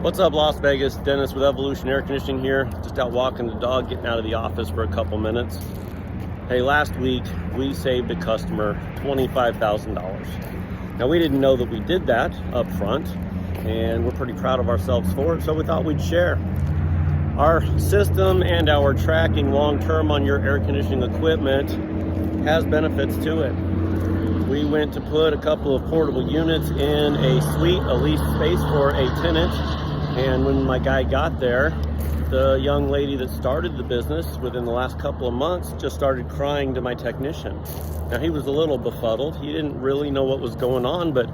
What's up, Las Vegas? Dennis with Evolution Air Conditioning here. Just out walking the dog, getting out of the office for a couple minutes. Hey, last week we saved a customer $25,000. Now, we didn't know that we did that up front, and we're pretty proud of ourselves for it, so we thought we'd share. Our system and our tracking long-term on your air conditioning equipment has benefits to it. We went to put a couple of portable units in a suite, a leased space for a tenant. And when my guy got there, the young lady that started the business within the last couple of months just started crying to my technician. Now, he was a little befuddled. He didn't really know what was going on, but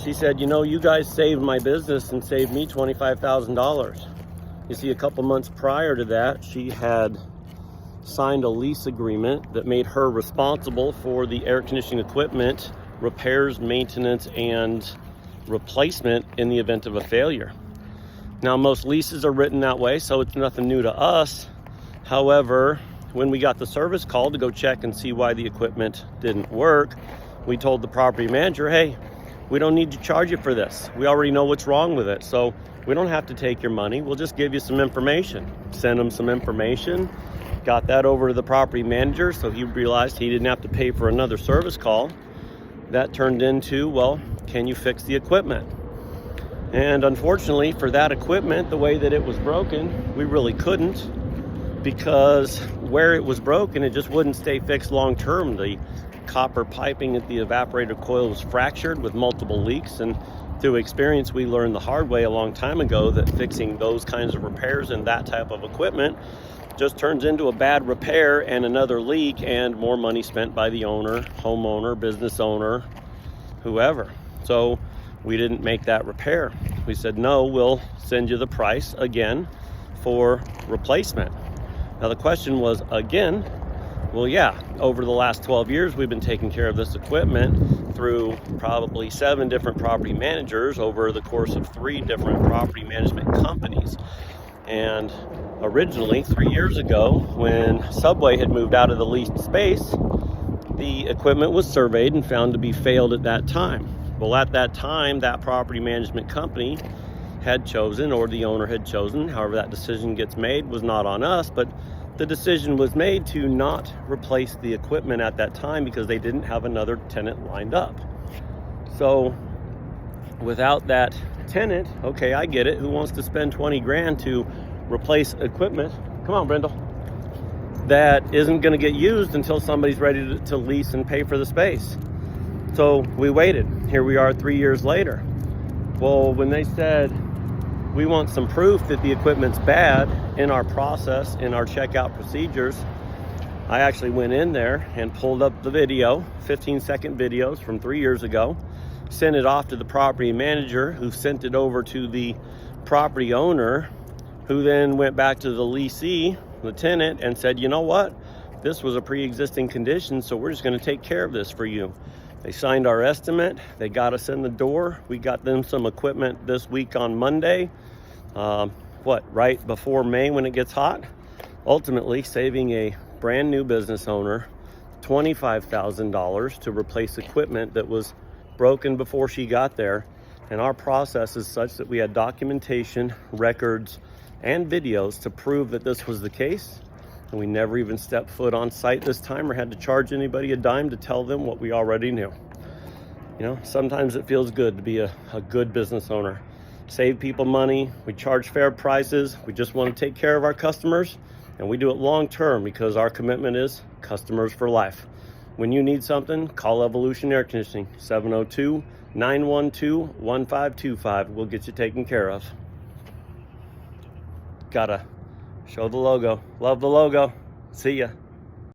she said, you know, you guys saved my business and saved me $25,000. You see, a couple months prior to that, she had signed a lease agreement that made her responsible for the air conditioning equipment repairs, maintenance, and replacement in the event of a failure. Now, most leases are written that way, so it's nothing new to us. However, when we got the service call to go check and see why the equipment didn't work, we told the property manager, hey, we don't need to charge you for this. We already know what's wrong with it, so we don't have to take your money. We'll just give you some information. Send them some information. Got that over to the property manager, so he realized he didn't have to pay for another service call. That turned into, well, can you fix the equipment? And unfortunately for that equipment, the way that it was broken, we really couldn't, because where it was broken, it just wouldn't stay fixed long term. The copper piping at the evaporator coil was fractured with multiple leaks, and through experience, we learned the hard way a long time ago that fixing those kinds of repairs and that type of equipment just turns into a bad repair and another leak and more money spent by the owner, homeowner, business owner, whoever. So we didn't make that repair. We said, no, we'll send you the price again for replacement. Now, the question was, again, well, yeah, over the last 12 years, we've been taking care of this equipment through probably 7 different property managers over the course of 3 different property management companies. And originally, 3 years ago, when Subway had moved out of the leased space, the equipment was surveyed and found to be failed at that time. Well, at that time, that property management company had chosen, or the owner had chosen, however that decision gets made was not on us, but the decision was made to not replace the equipment at that time because they didn't have another tenant lined up. So without that tenant, okay, I get it. Who wants to spend 20 grand to replace equipment? Come on, Brindle. That isn't going to get used until somebody's ready to lease and pay for the space. So we waited. Here we are 3 years later. Well, when they said, we want some proof that the equipment's bad in our process, in our checkout procedures, I actually went in there and pulled up the video, 15-second videos from 3 years ago, sent it off to the property manager, who sent it over to the property owner, who then went back to the leasee, the tenant, and said, you know what? This was a pre-existing condition, so we're just going to take care of this for you. They signed our estimate. They got us in the door. We got them some equipment this week on Monday. Right before May when it gets hot. Ultimately saving a brand new business owner $25,000 to replace equipment that was broken before she got there. And our process is such that we had documentation, records, and videos to prove that this was the case. And we never even stepped foot on site this time or had to charge anybody a dime to tell them what we already knew. You know, sometimes it feels good to be a good business owner. Save people money. We charge fair prices. We just want to take care of our customers, and we do it long term because our commitment is customers for life. When you need something, call Evolution Air Conditioning, 702-912-1525. We'll get you taken care of. Gotta show the logo. Love the logo. See ya.